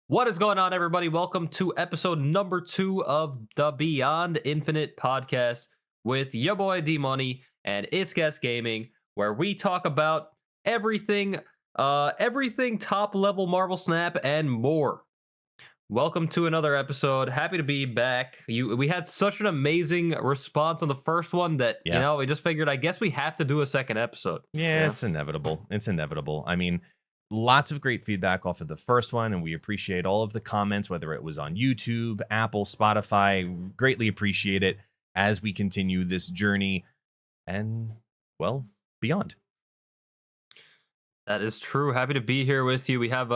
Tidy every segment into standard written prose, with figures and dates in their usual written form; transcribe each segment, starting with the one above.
What is going on, everybody? Welcome to episode number 2 of the Beyond Infinite podcast with your boy D Money and It's Guest Gaming, where we talk about everything, everything top level Marvel Snap and more. Welcome to another episode. Happy to be back. We had such an amazing response on the first one that Yeah. we just figured I guess we have to do a second episode. Yeah, it's inevitable. It's inevitable. I mean, lots of great feedback off of the first one, and we appreciate all of the comments, whether it was on YouTube, Apple, Spotify. Greatly appreciate it as we continue this journey and, well, beyond. That is true. Happy to be here with you. We have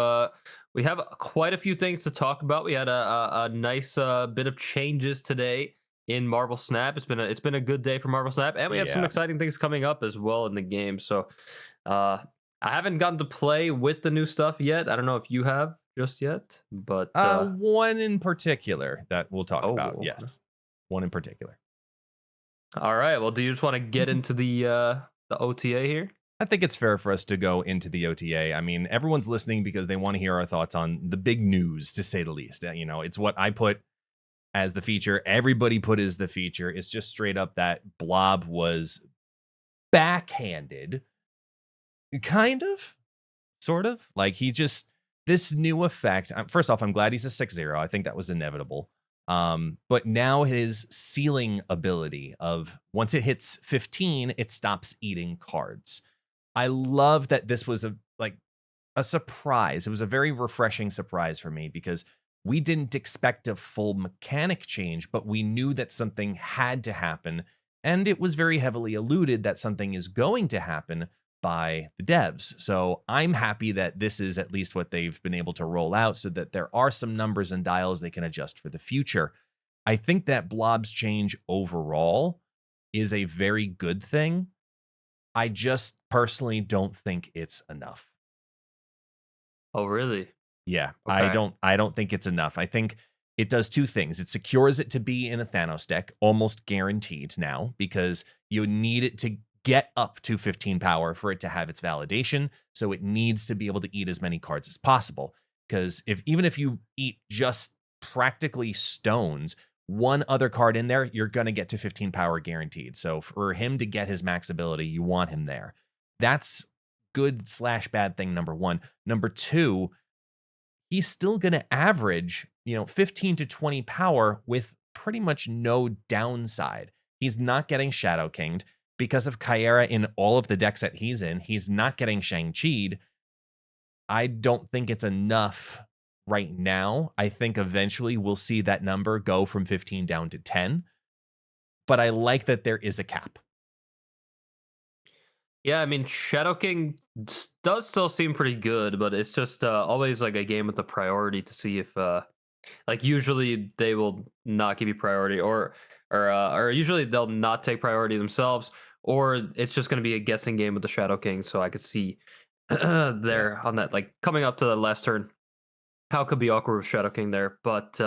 quite a few things to talk about. We had a nice bit of changes today in Marvel Snap. It's been a good day for Marvel Snap, and we have some Yeah. exciting things coming up as well in the game. So, uh, I haven't gotten to play with the new stuff yet. I don't know if you have just yet, but One in particular that we'll talk oh, about. okay. Yes. One in particular. All right. Well, do you just want to get into the OTA here? I think it's fair for us to go into the OTA. I mean, everyone's listening because they want to hear our thoughts on the big news, to say the least. It's what I put as the feature. Everybody put as the feature. It's just straight up that Blob was backhanded, kind of, sort of. Like this new effect. First off, I'm glad he's a 6/0. I think that was inevitable. But now his ceiling ability of once it hits 15, it stops eating cards. I love that this was a surprise. It was a very refreshing surprise for me because we didn't expect a full mechanic change, but we knew that something had to happen. And it was very heavily alluded that something is going to happen by the devs. So I'm happy that this is at least what they've been able to roll out so that there are some numbers and dials they can adjust for the future. I think that Blob's change overall is a very good thing. I just personally don't think it's enough. Oh, really? Yeah, I Okay. don't I don't think it's enough. I think it does two things. It secures it to be in a Thanos deck, almost guaranteed now, because you need it to get up to 15 power for it to have its validation. So it needs to be able to eat as many cards as possible. Because even if you eat just practically stones, one other card in there, you're gonna get to 15 power guaranteed. So for him to get his max ability, you want him there. That's good/bad thing number one. Number two, he's still going to average, 15 to 20 power with pretty much no downside. He's not getting Shadow Kinged because of Kyera in all of the decks that he's in. He's not getting Shang-Chi'd. I don't think it's enough right now. I think eventually we'll see that number go from 15 down to 10. But I like that there is a cap. Yeah, I mean, Shadow King does still seem pretty good, but it's just always like a game with the priority to see if, like, usually they will not give you priority, or usually they'll not take priority themselves, or it's just going to be a guessing game with the Shadow King. So I could see Yeah. there on that, like coming up to the last turn, how it could be awkward with Shadow King there, but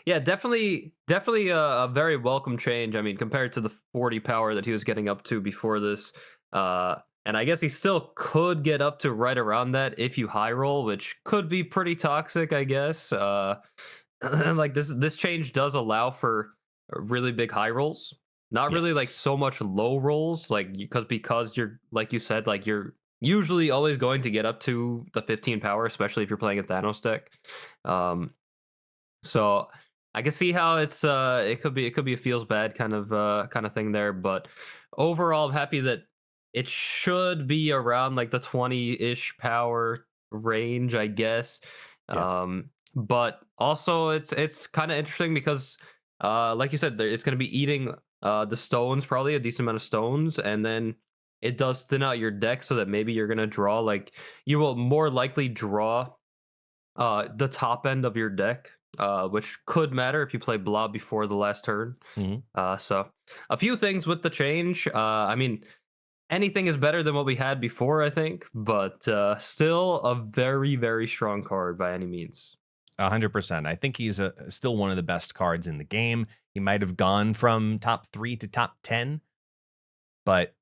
yeah, definitely a very welcome change. I mean, compared to the 40 power that he was getting up to before this, and I guess he still could get up to right around that if you high roll, which could be pretty toxic, I guess. Like this change does allow for really big high rolls, not really like Yes. so much low rolls, like because you're like you said, like you're usually always going to get up to the 15 power, especially if you're playing a Thanos deck. Um, so I can see how it could be a feels bad kind of thing there, but overall I'm happy that it should be around like the 20-ish power range, I guess. Yeah. But also it's kind of interesting because like you said, it's going to be eating the stones, probably a decent amount of stones, and then it does thin out your deck so that maybe you're going to draw, like, you will more likely draw the top end of your deck, which could matter if you play Blob before the last turn. Mhm. So a few things with the change. I mean, anything is better than what we had before, I think, but still a very, very strong card by any means. 100%. I think he's still one of the best cards in the game. He might have gone from top 3 to top 10, but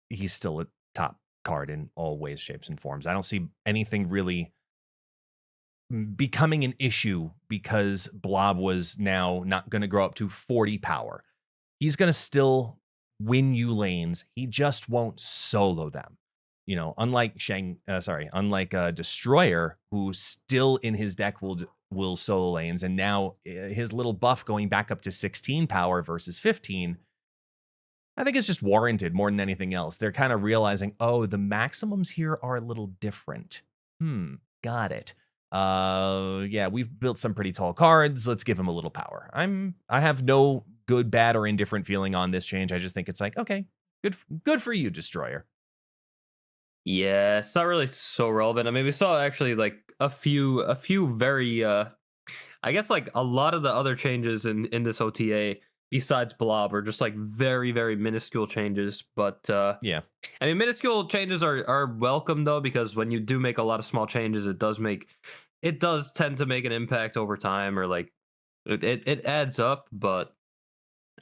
he's still a top card in all ways, shapes, and forms. I don't see anything really becoming an issue because Blob was now not going to grow up to 40 power. He's going to still win you lanes. He just won't solo them. You know, unlike Destroyer, who still in his deck will solo lanes, and now his little buff going back up to 16 power versus 15. I think it's just warranted more than anything else. They're kind of realizing, oh, the maximums here are a little different. Got it. Yeah, we've built some pretty tall cards. Let's give him a little power. I have no good, bad, or indifferent feeling on this change. I just think it's like, okay, good for you, Destroyer. Yeah, it's not really so relevant. I mean, we saw actually like a few very I guess like a lot of the other changes in this OTA besides Blob are just like very minuscule changes, but Yeah. I mean minuscule changes are welcome though, because when you do make a lot of small changes, it does tend to make an impact over time, or like it adds up, but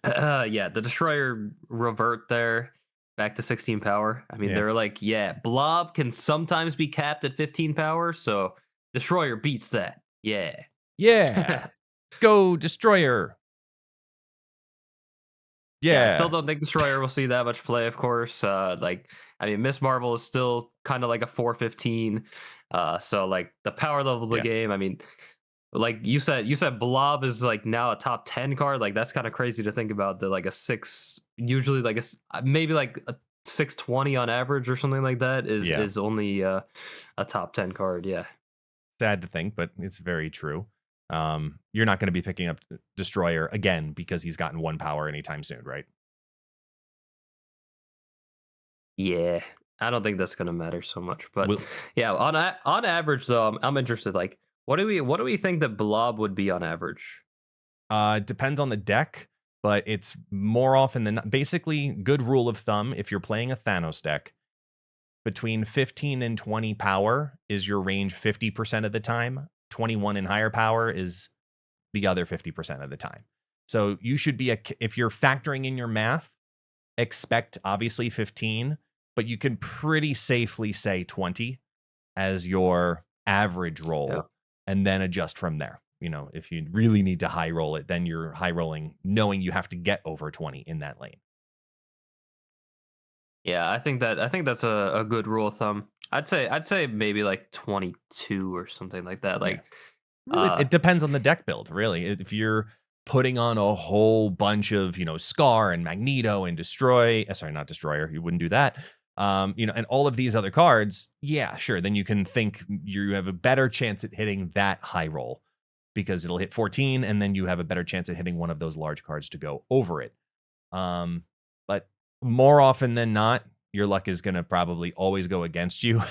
yeah, the Destroyer revert there back to 16 power. I mean, Yeah. they're like, yeah, Blob can sometimes be capped at 15 power, so Destroyer beats that. Yeah. Yeah. Go, Destroyer. Yeah, I still Yeah. don't think Destroyer will see that much play, of course. Like, I mean, Miss Marvel is still kind of like a 415. So like the power level of the Yeah. game, I mean, like you said Blob is like now a top 10 card. Like that's kind of crazy to think about, that like a six, usually like maybe like a 620 on average or something like that Yeah. is only a top 10 card. Yeah. Sad to think, but it's very true. You're not going to be picking up Destroyer again because he's gotten 1 power anytime soon, right? Yeah. I don't think that's gonna matter so much, but Will yeah, on average though, I'm interested. Like, what do we think that Blob would be on average? depends on the deck, but it's more often than not. Basically, good rule of thumb, if you're playing a Thanos deck, between 15 and 20 power is your range 50% of the time. 21 and higher power is the other 50% of the time. So you should be if you're factoring in your math, expect obviously 15, but you can pretty safely say 20 as your average roll, Yeah. and then adjust from there. You know, if you really need to high roll it, then you're high rolling knowing you have to get over 20 in that lane. Yeah, I think that's a good rule of thumb. I'd say maybe like 22 or something like that. Yeah. Like, Really, uh, it depends on the deck build, really. If you're putting on a whole bunch of, Scar and Magneto and sorry, not Destroyer, you wouldn't do that. And all of these other cards, yeah, sure. Then you can think you have a better chance at hitting that high roll because it'll hit 14, and then you have a better chance at hitting one of those large cards to go over it. But more often than not, your luck is going to probably always go against you.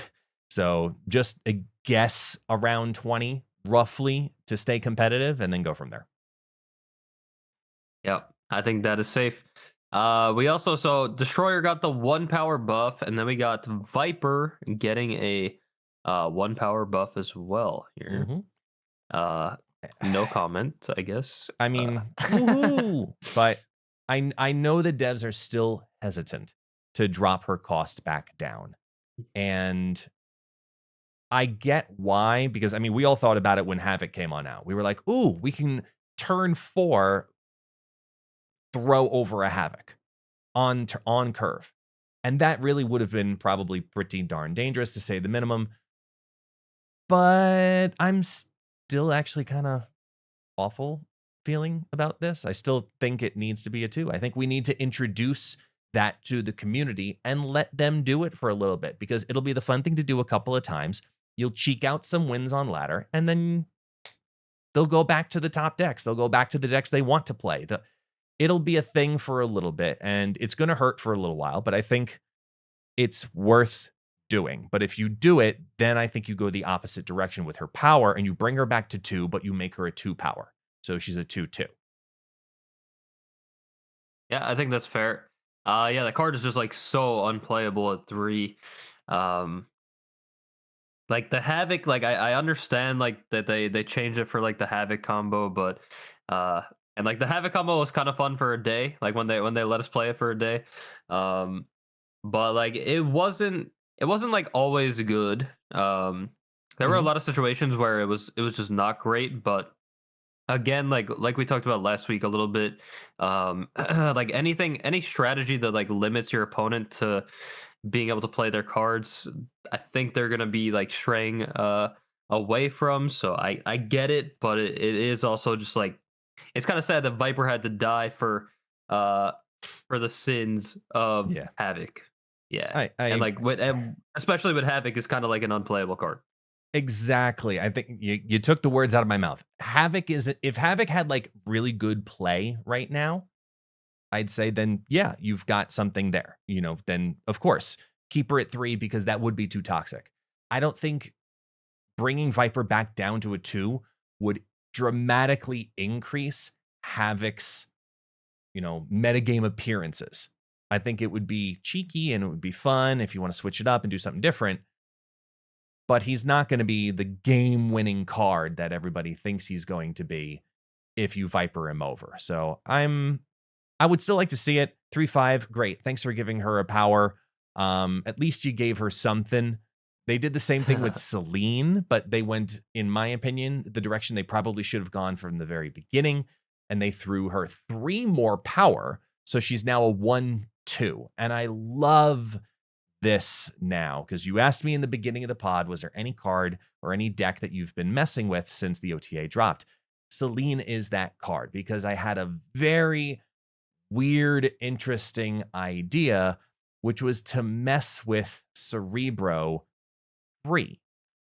So just a guess around 20 roughly to stay competitive, and then go from there. yeah, I think that is safe. We also, so Destroyer got the 1 power buff, and then we got Viper getting a 1 power buff as well here. Mhm. Uh, no comment, I guess. I mean, woohoo! But I know the devs are still hesitant to drop her cost back down. And I get why, because I mean, we all thought about it when Havoc came on out. We were like, ooh, we can turn 4 throw over a Havoc on curve. And that really would have been probably pretty darn dangerous, to say the minimum. But I'm still actually kind of awful feeling about this. I still think it needs to be a 2. I think we need to introduce that to the community and let them do it for a little bit, because it'll be the fun thing to do a couple of times. You'll cheek out some wins on ladder, and then they'll go back to the top decks. They'll go back to the decks they want to play. It'll be a thing for a little bit, and it's going to hurt for a little while, but I think it's worth doing. But if you do it, then I think you go the opposite direction with her power, and you bring her back to 2, but you make her a 2 power. So she's a 2/2. Yeah, I think that's fair. Yeah, the card is just like so unplayable at 3. Um, like the Havoc, like I understand like that they changed it for like the Havoc combo, but uh, and like the Havoc combo was kind of fun for a day, like when they let us play it for a day. Um, but like it wasn't like always good. There were a Hmm. lot of situations where it was just not great, but again, like we talked about last week a little bit, like any strategy that like limits your opponent to being able to play their cards, I think they're gonna be like straying away from. So I get it, but it is also just like it's kind of sad that Viper had to die uh for the sins of Yeah, Havoc. Yeah. And I like and especially with Havoc is kind of like an unplayable card. exactly. I think you took the words out of my mouth. Havoc is if Havoc had like really good play right now, I'd say then yeah, you've got something there. Then of course keep her at 3 because that would be too toxic. I don't think bringing Viper back down to a 2 would dramatically increase Havoc's metagame appearances. I think it would be cheeky and it would be fun if you want to switch it up and do something different. But he's not going to be the game winning card that everybody thinks he's going to be if you Viper him over. So I would still like to see it. 3-5, great. Thanks for giving her a power. At least you gave her something. They did the same thing with Celine, but they went, in my opinion, the direction they probably should have gone from the very beginning. And they threw her 3 more power. So she's now a 1-2. And I love this now because you asked me in the beginning of the pod, was there any card or any deck that you've been messing with since the OTA dropped? Celine is that card because I had a very weird, interesting idea, which was to mess with Cerebro 3.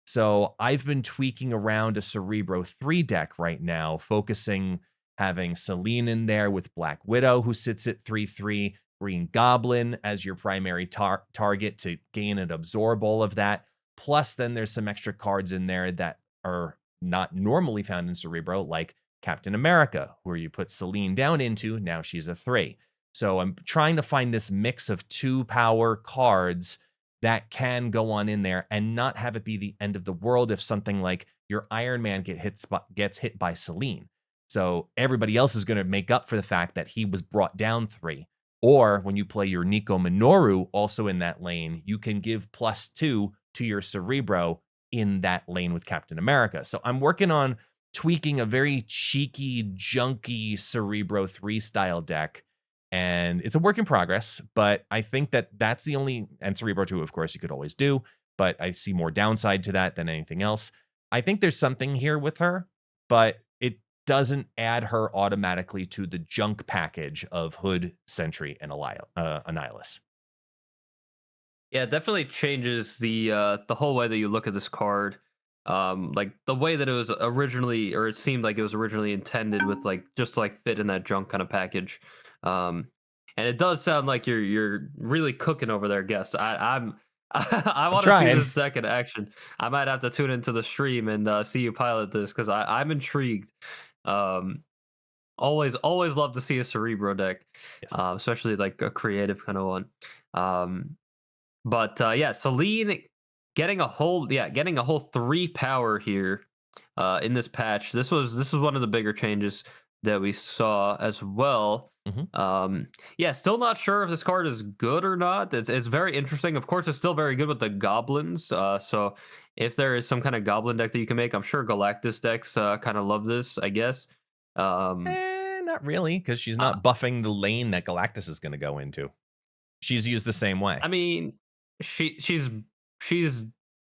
So I've been tweaking around a Cerebro 3 deck right now, focusing having Celine in there with Black Widow, who sits at 3/3, Green Goblin as your primary target to gain and absorb all of that. Plus, then there's some extra cards in there that are not normally found in Cerebro, like Captain America, where you put Celine down into, now she's a 3. So I'm trying to find this mix of 2 power cards that can go on in there and not have it be the end of the world if something like your Iron Man gets hit by Celine. So everybody else is going to make up for the fact that he was brought down 3. Or when you play your Nico Minoru also in that lane, you can give +2 to your Cerebro in that lane with Captain America. So I'm working on tweaking a very cheeky, junky Cerebro 3 style deck. And it's a work in progress, but I think that that's the only, and Cerebro 2, of course, you could always do, but I see more downside to that than anything else. I think there's something here with her, but it doesn't add her automatically to the junk package of Hood, Sentry, and Annihilus. Yeah, it definitely changes the whole way that you look at this card. Like the way that it was originally, or it seemed like it was originally intended with like just to like fit in that junk kind of package. Um, and it does sound like you're really cooking over there, guest. I'm I I'm want to see trying. this deck in action. I might have to tune into the stream and see you pilot this because I'm intrigued. Um, always love to see a Cerebro deck, Yes. especially like a creative kind of one. Um, but yeah, Celine getting a whole 3 power here in this patch. This was one of the bigger changes that we saw as well. Mhm. Yeah, still not sure if this card is good or not. It's very interesting. Of course, it's still very good with the goblins. So if there is some kind of goblin deck that you can make, I'm sure Galactus decks kind of love this, I guess. Um, Not really, because she's uh, not buffing the lane that Galactus is going to go into. She's used the same way. I mean, she's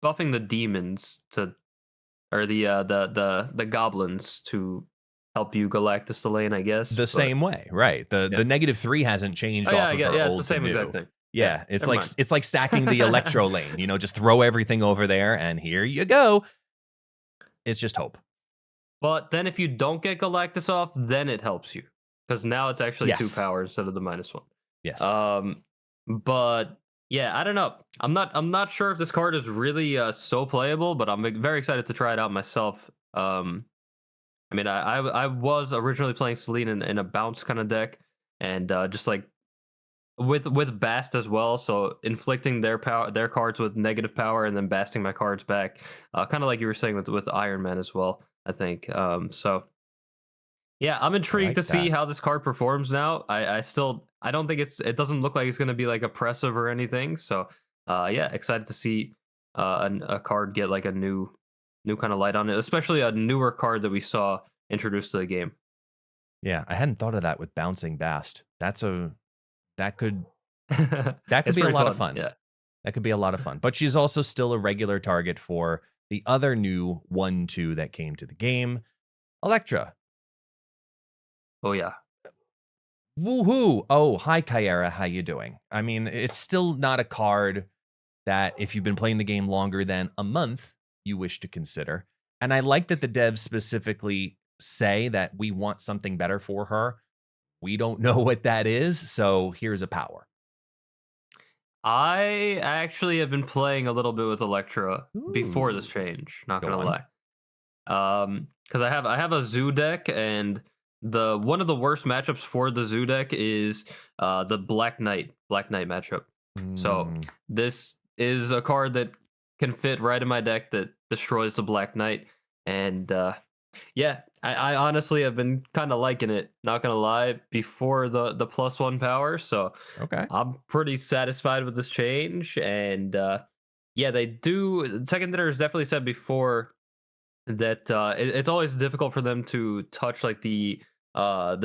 buffing the demons to or the goblins to help you Galactus the lane, I guess. The But same way, right? The yeah. the -3 hasn't Oh changed yeah, off of yeah, her yeah. It's the old to same exact new. thing. Yeah. Yeah, it's Never like mind. it's like stacking the Electro lane, just throw everything over there and here you go. It's just hope. But then if you don't get Galactus off, then it helps you because now it's actually 2 Yes. power instead of the -1. Yes. Um, but yeah, I don't know. I'm not sure if this card is really so playable, but I'm very excited to try it out myself. I mean, I was originally playing Celine in a bounce kind of deck, and just like with Bast as well. So inflicting their cards with negative power, and then basting my cards back, kind of like you were saying with Iron Man as well. I think. So yeah, I'm I intrigued like to see that. how this card performs now. I don't think it doesn't look like it's going to be like oppressive or anything. So yeah, excited to see a card get like a new new kind of light on it, especially a newer card that we saw introduced to the game. Yeah, I hadn't thought of that with bouncing Bast. That could that could It's be a pretty lot of fun. fun. Yeah. That could be a lot of fun. But she's also still a regular target for the other new 1/2 that came to the game, Electra. Oh yeah. Woohoo! Oh, hi Kyara, how you doing? I mean, it's still not a card that if you've been playing the game longer than a month, you wish to consider. And I like that the devs specifically say that we want something better for her. We don't know what that is, so here's a power. I actually have been playing a little bit with Electra before this Ooh. change. Not Go gonna on. lie. Because I have a zoo deck, and the one of the worst matchups for the zoo deck is the Black Knight matchup. So Mm, this is a card that can fit right in my deck that destroys the Black Knight, and yeah, I honestly have been kind of liking it. Not gonna lie, before the +1 power, so okay. I'm pretty satisfied with this change, and yeah, they do. Second Dinners definitely said before that it's always difficult for them to touch like the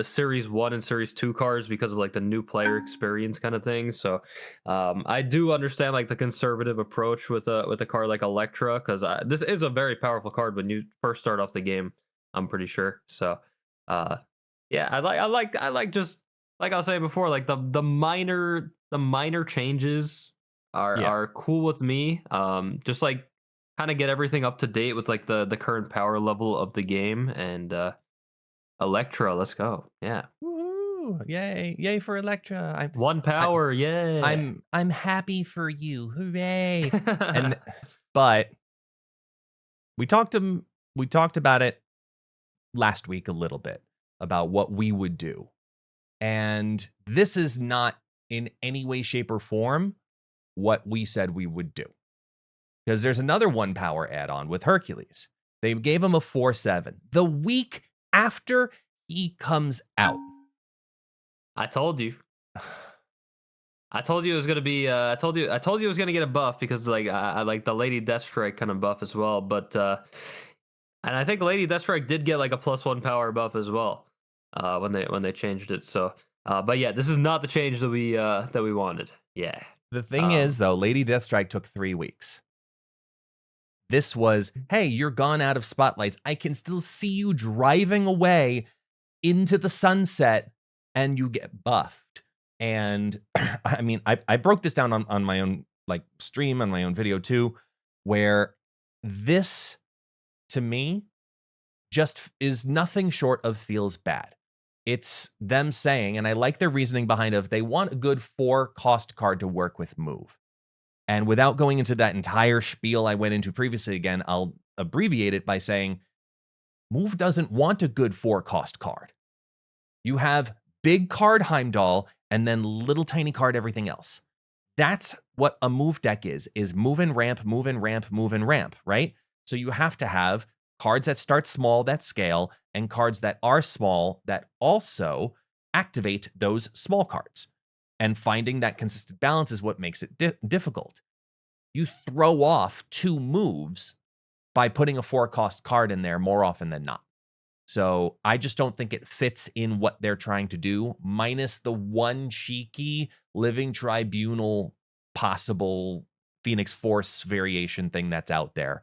series 1 and series 2 cards because of like the new player experience kind of thing. So I do understand like the conservative approach with a card like Electra, because this is a very powerful card when you first start off the game, I'm pretty sure. So uh yeah, I like just like I was saying before, like the minor changes Yeah. are cool with me. Just like kind of get everything up to date with like the current power level of the game, and Electra, let's go. Yeah. Woo! Yay! Yay for Electra! One I'm power, yeah. I'm happy for you. Hooray! And but we talked about it last week a little bit about what we would do. And this is not in any way, shape, or form what we said we would do. Because there's another 1 power add-on with Hercules. They gave him a 4/7 the week after he comes out. I told you. I told you it was gonna be. I told you it was gonna get a buff because like I like the Lady Deathstrike kind of buff as well. But and I think Lady Deathstrike did get like a +1 power buff as well when they changed it. So, but yeah, this is not the change that we wanted. Yeah. The thing is, Um, though, Lady Deathstrike took 3 weeks. This was, hey, you're gone out of spotlights. I can still see you driving away into the sunset and you get buffed. And I mean, I broke this down on my own like stream, on my own video too, where this to me just is nothing short of feels bad. It's them saying, and I like their reasoning behind it, they want a good 4 cost card to work with move. And without going into that entire spiel I went into previously again, I'll abbreviate it by saying move doesn't want a good 4 cost card. You have big card Heimdall and then little tiny card everything else. That's what a move deck is move and ramp, move and ramp, move and ramp, right? So you have to have cards that start small that scale and cards that are small that also activate those small cards. And finding that consistent balance is what makes it difficult. You throw off 2 moves by putting a 4 cost card in there more often than not. So I just don't think it fits in what they're trying to do, minus the one cheeky Living Tribunal possible Phoenix Force variation thing that's out there.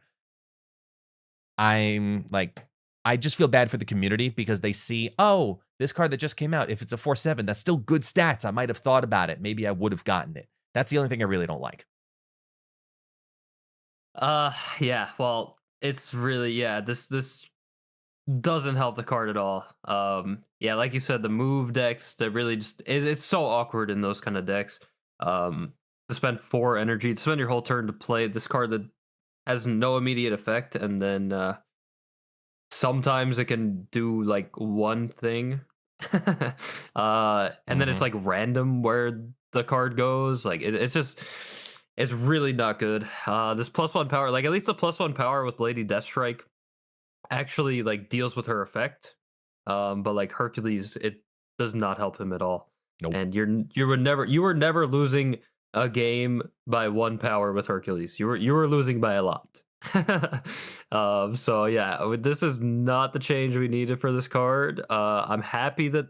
I'm like, I just feel bad for the community because they see, oh, this card that just came out, if it's a 4/7, that's still good stats. I might have thought about it. Maybe I would have gotten it. That's the only thing I really don't like. yeah. Well, it's really, yeah. This doesn't help the card at all. Yeah, like you said, the move decks that really just it's so awkward in those kind of decks. To spend 4 energy, to spend your whole turn to play this card that has no immediate effect, and then sometimes it can do like one thing, and then it's Mhm. like random where the card goes. Like it's just it's really not good. This +1 power, like at least the +1 power with Lady Deathstrike actually like deals with her effect. But like Hercules, it does not help him at all. Nope. And you were never losing a game by 1 power with Hercules. You were losing by a lot. So yeah, this is not the change we needed for this card. I'm happy that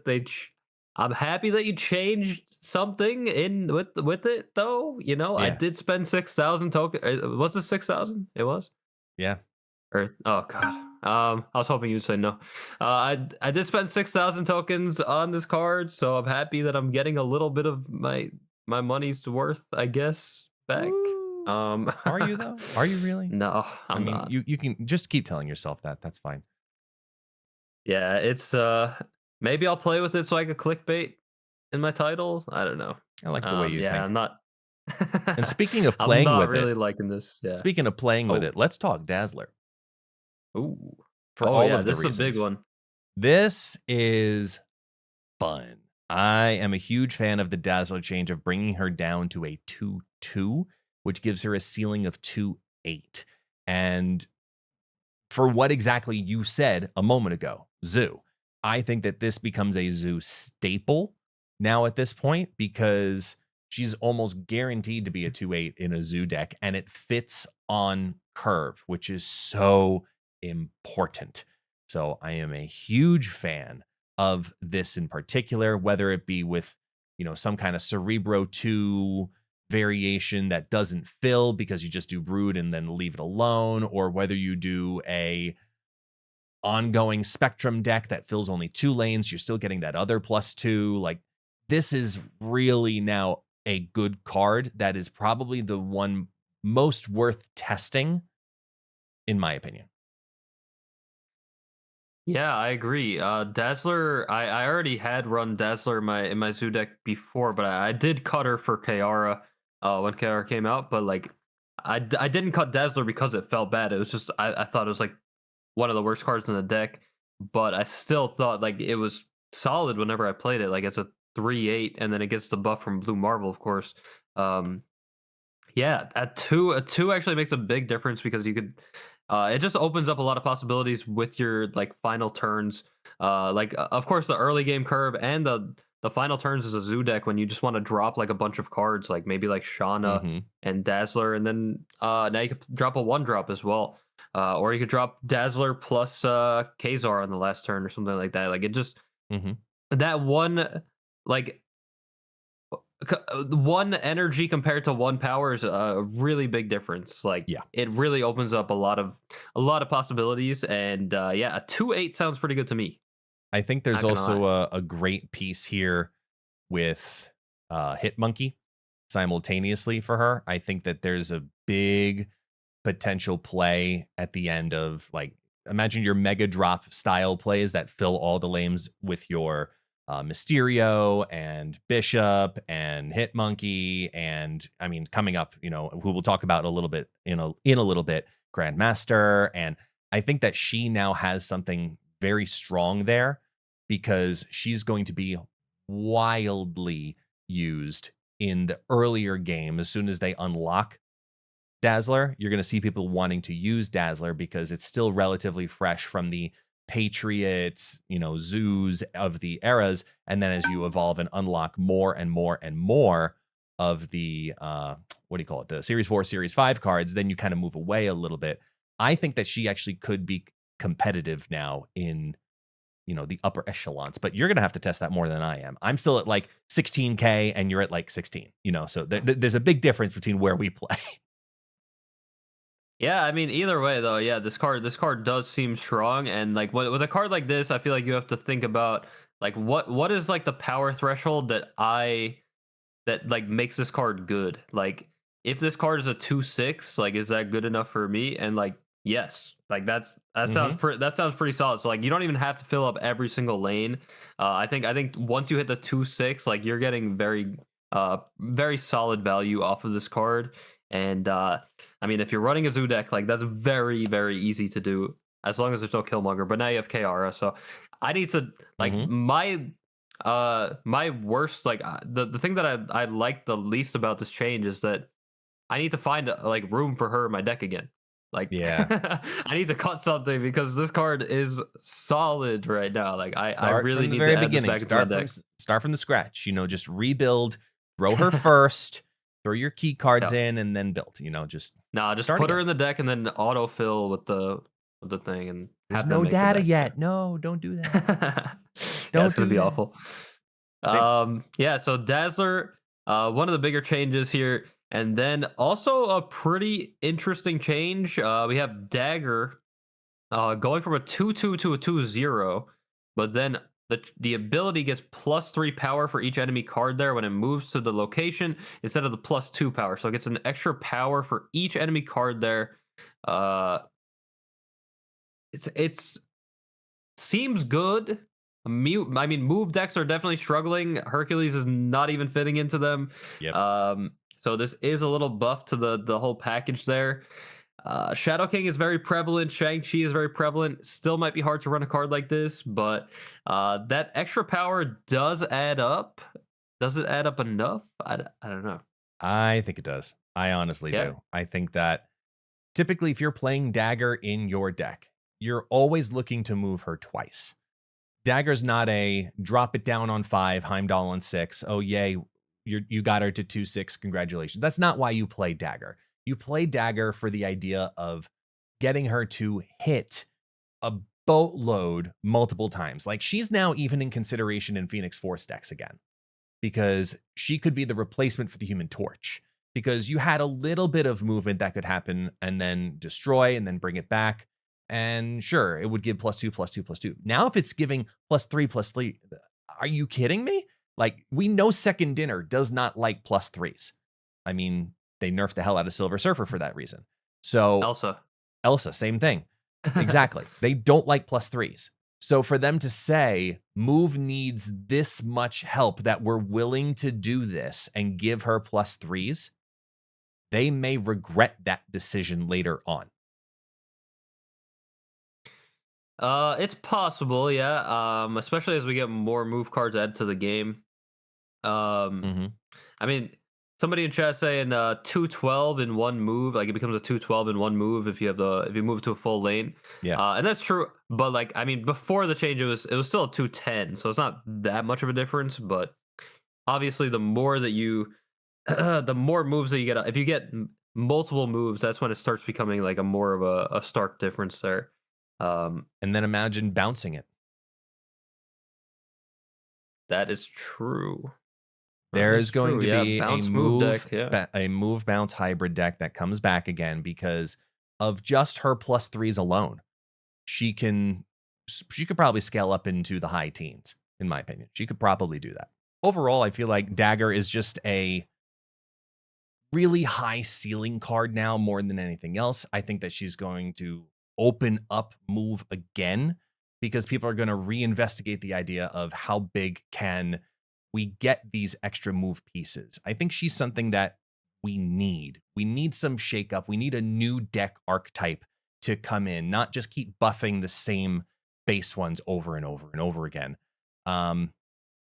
I'm happy that you changed something in with it though. You know, I Yeah. did spend 6,000 token. Was it 6,000? It was. Yeah. Or oh god. I was hoping you'd say no. I did spend 6,000 tokens on this card, so I'm happy that I'm getting a little bit of my money's worth, I guess, back. Woo. Um, Are you though? Are you really? no, I I'm mean, not. you can just keep telling yourself that. That's fine. Yeah, it's maybe I'll play with it so I could clickbait in my title. I don't know. I like the way you Yeah, I'm think. not. And speaking of I'm playing not with it, really liking this. Yeah. Oh. let's talk Dazzler Ooh. for Oh all yeah, of the this is a big reasons. one. This is fun. I am a huge fan of the Dazzler change of bringing her down to a 2/2, which gives her a ceiling of 2/8. And for what exactly you said a moment ago, Zoo, I think that this becomes a Zoo staple now at this point because she's almost guaranteed to be a 2/8 in a Zoo deck, and it fits on curve, which is so important. So I am a huge fan of this in particular, whether it be with, some kind of Cerebro 2 variation that doesn't fill because you just do brood and then leave it alone, or whether you do a ongoing spectrum deck that fills only 2 lanes, you're still getting that other +2. Like, this is really now a good card that is probably the one most worth testing, in my opinion. Yeah, I agree. Dazzler, I already had run Dazzler in my zoo deck before, but I did cut her for Kiara when Kiara came out. But like, I didn't cut Dazzler because it felt bad. It was just I thought it was like one of the worst cards in the deck. But I still thought like it was solid whenever I played it. Like it's a 3/8, and then it gets the buff from Blue Marvel, of course. Um, yeah, a two actually makes a big difference because you could it just opens up a lot of possibilities with your like final turns. Of course the early game curve and the final turns is a zoo deck when you just want to drop like a bunch of cards, like maybe like Shauna Mhm. and Dazzler, and then now you could drop a one drop as well. Or you could drop Dazzler plus Kazar on the last turn or something like that. Like it just Mhm. that one like one energy compared to one power is a really big difference. Like Yeah. it really opens up a lot of possibilities. And yeah, a 2/8 sounds pretty good to me. I think there's Not gonna lie. also a great piece here with Hit Monkey simultaneously for her. I think that there's a big potential play at the end of, like, imagine your mega drop style plays that fill all the lanes with your Mysterio and Bishop and Hit Monkey, and I mean, coming up, who we'll talk about a little bit in a little bit, Grandmaster. And I think that she now has something very strong there because she's going to be wildly used in the earlier game. As soon as they unlock Dazzler, you're going to see people wanting to use Dazzler because it's still relatively fresh from the Patriots, zoos of the eras. And then as you evolve and unlock more and more and more of the, what do you call it? The Series 4, Series 5 cards, then you kind of move away a little bit. I think that she actually could be competitive now in, the upper echelons, but you're going to have to test that more than I am. I'm still at like 16K and you're at like 16, so there's a big difference between where we play. Yeah, I mean either way though, yeah, this card does seem strong. And like with a card like this, I feel like you have to think about like what is like the power threshold that like makes this card good. Like if this card is a 2/6, like is that good enough for me? And like yes, like Hmm. that sounds pretty solid. So like you don't even have to fill up every single lane. I think once you hit the 2/6, like you're getting very solid value off of this card. And I mean if you're running a zoo deck, like that's very easy to do as long as there's no Killmonger. But now you have Kiara, so I need to like Hmm. my worst like the thing that I like the least about this change is that I need to find like room for her in my deck again. Like Yeah. I need to cut something because this card is solid right now. Like I Start really from the need to very add this beginning. back into my Start from deck. start from the scratch. Just rebuild. Throw her first. Throw your key cards Yeah. in and then build. Just Nah, just start put her again. in the deck and then autofill with the thing and There's have them no make the data deck. Yeah. yet. No, don't do that. Yeah, it's Don't gonna do be that. awful. They, Yeah, so Dazzler, one of the bigger changes here, and then also a pretty interesting change. We have Dagger going from a 2/2 to a 2/0, but then the ability gets +3 power for each enemy card there when it moves to the location instead of the +2 power. So it gets an extra power for each enemy card there. Uh, it's seems good. I mean, move decks are definitely struggling. Hercules is not even fitting into them. yep. So this is a little buff to the whole package there. Shadow King is very prevalent. Shang-Chi is very prevalent. Still might be hard to run a card like this, but that extra power does add up. Does it add up enough? I don't know. I think it does. I honestly Yeah. do. I think that typically, if you're playing Dagger in your deck, you're always looking to move her twice. Dagger's not a drop it down on 5, Heimdall on 6. Oh, yay, you got her to 2/6. Congratulations. That's not why you play Dagger. You play Dagger for the idea of getting her to hit a boatload multiple times. Like, she's now even in consideration in Phoenix Force decks again, because she could be the replacement for the Human Torch. Because you had a little bit of movement that could happen and then destroy and then bring it back. And sure, it would give +2, +2, +2. Now, if it's giving +3, +3, are you kidding me? Like, we know Second Dinner does not like +3s. I mean, they nerfed the hell out of Silver Surfer for that reason. So, Elsa. Elsa, same thing. Exactly. They don't like +3s. So for them to say, move needs this much help that we're willing to do this and give her +3s, they may regret that decision later on. It's possible, yeah. Especially as we get more move cards added to the game. Um, Mhm. I mean, somebody in chat saying 212 in one move, like it becomes a 212 in one move if you move to a full lane. Yeah. And that's true, but like I mean, before the change it was still a 210, so it's not that much of a difference, but obviously the more that you the more moves that you get, if you get multiple moves, that's when it starts becoming like a more of a stark difference there. Um, And then imagine bouncing it. that is true. That There is is going true. to Yeah, be bounce move deck, yeah. a move bounce hybrid deck that comes back again because of just her +3s alone. She can she could probably scale up into the high teens, in my opinion. She could probably do that. Overall, I feel like Dagger is just a really high ceiling card now more than anything else. I think that she's going to open up move again because people are going to reinvestigate the idea of how big can we get these extra move pieces. I think she's something that we need. We need some shakeup. We need a new deck archetype to come in, not just keep buffing the same base ones over and over and over again. Um,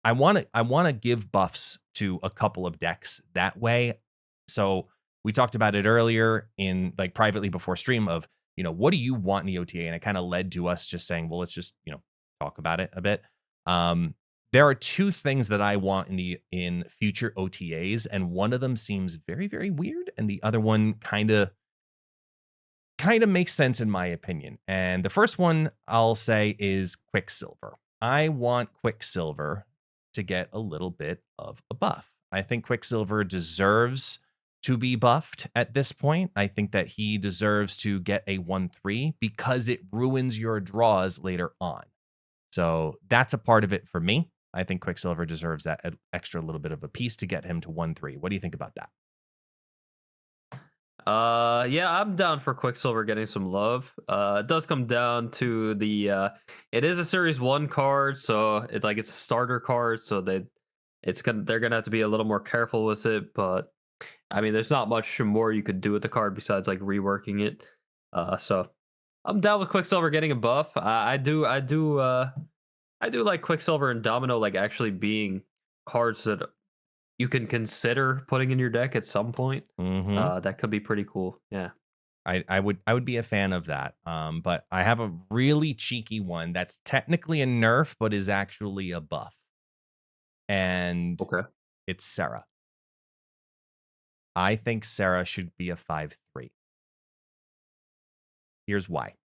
I want to give buffs to a couple of decks that way. So we talked about it earlier in like privately before stream of, what do you want in the OTA? And it kind of led to us just saying, well, let's just, talk about it a bit. There are two things that I want in future OTAs, and one of them seems very, very weird, and the other one kind of makes sense in my opinion. And the first one I'll say is Quicksilver. I want Quicksilver to get a little bit of a buff. I think Quicksilver deserves to be buffed at this point. I think that he deserves to get a 1/3 because it ruins your draws later on. So that's a part of it for me. I think Quicksilver deserves that extra little bit of a piece to get him to 1/3. What do you think about that? Yeah, I'm down for Quicksilver getting some love. It does come down to it is a series 1 card, so it's a starter card, so they're gonna have to be a little more careful with it, but I mean there's not much more you could do with the card besides like reworking it. So I'm down with Quicksilver getting a buff. I do like Quicksilver and Domino like actually being cards that you can consider putting in your deck at some point. Mhm. That could be pretty cool. Yeah. I would be a fan of that. But I have a really cheeky one that's technically a nerf, but is actually a buff. And Okay. it's Sarah. I think Sarah should be a 5/3. Here's why.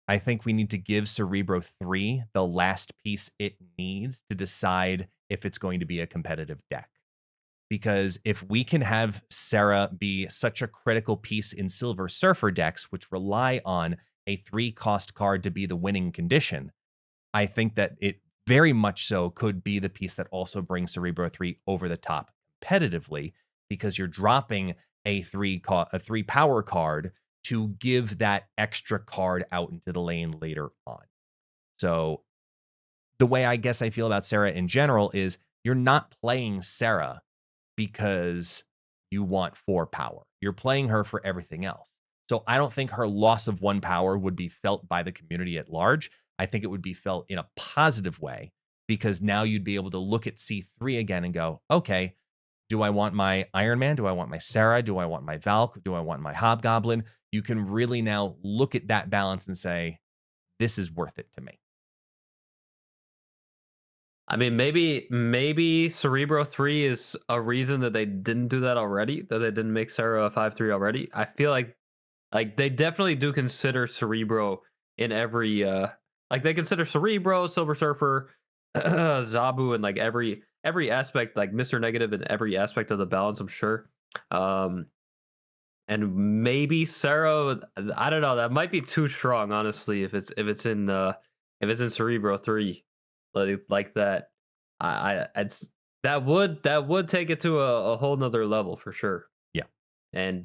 I think we need to give Cerebro 3 the last piece it needs to decide if it's going to be a competitive deck. Because if we can have Sarah be such a critical piece in Silver Surfer decks, which rely on a 3-cost card to be the winning condition, I think that it very much so could be the piece that also brings Cerebro 3 over the top competitively, because you're dropping a 3 power card to give that extra card out into the lane later on. So the way I guess I feel about Sarah in general is you're not playing Sarah because you want 4 power. You're playing her for everything else. So I don't think her loss of 1 power would be felt by the community at large. I think it would be felt in a positive way, because now you'd be able to look at C3 again and go, okay, do I want my Iron Man? Do I want my Sarah? Do I want my Valk? Do I want my Hobgoblin? You can really now look at that balance and say, this is worth it to me. I mean, maybe Cerebro 3 is a reason that they didn't do that already, that they didn't make Sarah a 5/3 already. I feel like they definitely do consider Cerebro in every like they consider Cerebro, Silver Surfer, Zabu, and like every aspect, like Mr. Negative in every aspect of the balance, I'm sure. Um and maybe Sarah, I don't know, that might be too strong, honestly, if it's in Cerebro 3 like that. It's that would take it to a whole nother level for sure. Yeah. And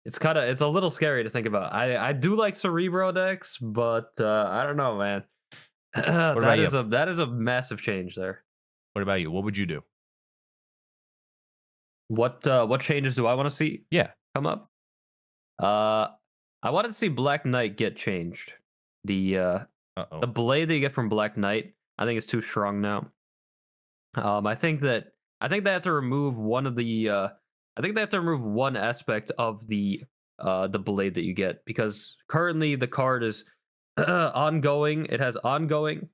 it's a little scary to think about. I do like Cerebro decks, but I don't know, man. What about you? That is a massive change there. What about you? What would you do? What changes do I want to see Yeah. come up? Uh, I wanted to see Black Knight get changed. The Uh-oh. the blade that you get from Black Knight, I think is too strong now. I think that they have to remove one of the I think they have to remove one aspect of the blade that you get, because currently the card is ongoing. It has ongoing.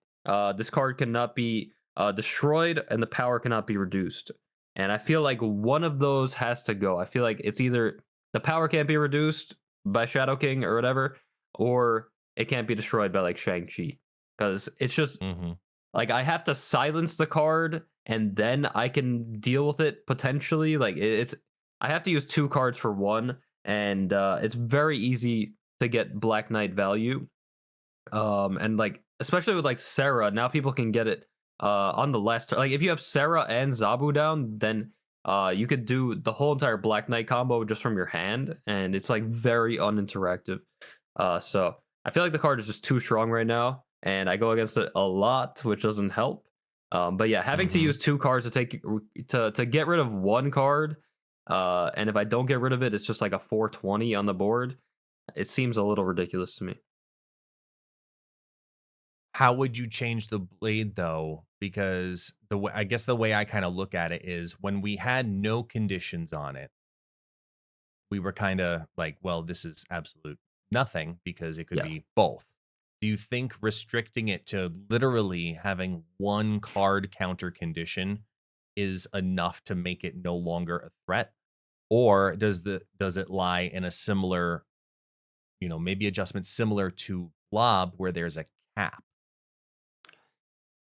This card cannot be destroyed, and the power cannot be reduced. And I feel like one of those has to go. I feel like it's either the power can't be reduced by Shadow King or whatever, or it can't be destroyed by like Shang-Chi. Because it's just Mhm. like I have to silence the card and then I can deal with it potentially. Like it's I have to use 2 cards for one, and it's very easy to get Black Knight value. And like especially with like Sarah, now people can get it on the last like if you have Sarah and Zabu down, then you could do the whole entire Black Knight combo just from your hand, and it's like very uninteractive. So I feel like the card is just too strong right now, and I go against it a lot, which doesn't help. But yeah, having to Mhm. use 2 cards to take to get rid of 1 card, and if I don't get rid of it, it's just like a 420 on the board. It seems a little ridiculous to me. How would you change the blade though? Because the way I guess the way I kind of look at it is when we had no conditions on it, we were kind of like, well, this is absolute nothing because it could Yeah. be both. Do you think restricting it to literally having 1 card counter condition is enough to make it no longer a threat? Or does it lie in a similar, maybe adjustment similar to Blob where there's a cap?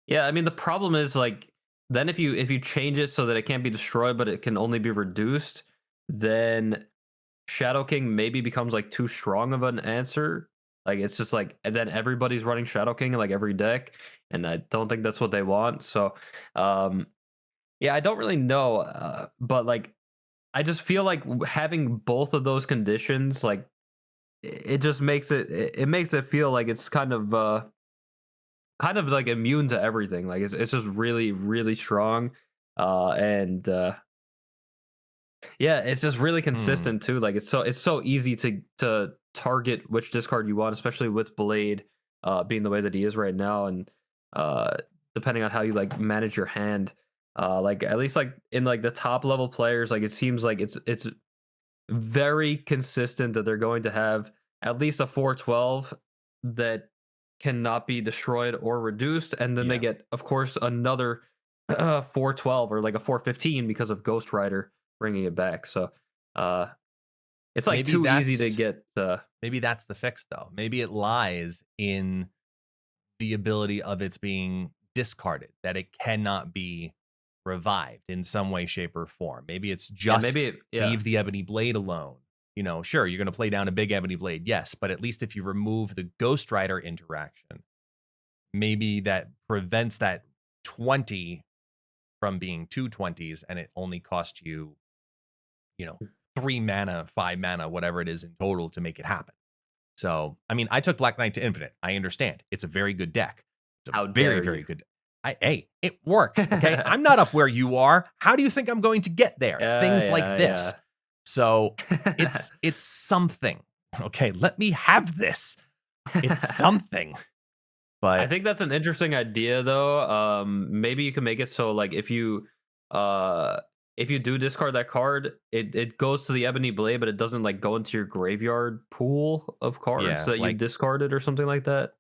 Yeah, I mean the problem is like then if you change it so that it can't be destroyed but it can only be reduced, then Shadow King maybe becomes like too strong of an answer. Like it's just like and then everybody's running Shadow King in like every deck, and I don't think that's what they want. So um yeah, I don't really know, but like I just feel like having both of those conditions, like it just makes it makes it feel like it's kind of like immune to everything. Like it's just really really strong, and yeah, it's just really Hmm. consistent too. Like it's so easy to target which discard you want, especially with Blade being the way that he is right now, and uh, depending on how you like manage your hand. Like at least like in like the top level players, like it seems like it's very consistent that they're going to have at least a 412 that cannot be destroyed or reduced, and then they Yeah. get, of course, another 412 or like a 415 because of Ghost Rider bringing it back. So Uh, it's like Maybe too easy to that's get. maybe that's the fix though. Maybe it lies in the ability of its being discarded, that it cannot be revived in some way, shape, or form. Maybe it's Yeah, just maybe. Yeah, leave the ebony blade alone. Sure, you're going to play down a big ebony blade, yes, but at least if you remove the Ghost Rider interaction, maybe that prevents that 20 from being two 20s and it only costs you, you know, 3 mana, 5 mana, whatever it is in total to make it happen. So, I mean, I took Black Knight to Infinite. I understand. It's a very good deck. It's a how very, dare very you? good. Hey, it worked. Okay. I'm not up where you are. How do you think I'm going to get there? Things like this. Yeah, So yeah. it's something. Okay. Let me have this. It's something. I But think that's an interesting idea though. Maybe you can make it so like uh if you do discard that card, it goes to the ebony blade, but it doesn't like go into your graveyard pool of cards yeah, that you've like discarded or something like that.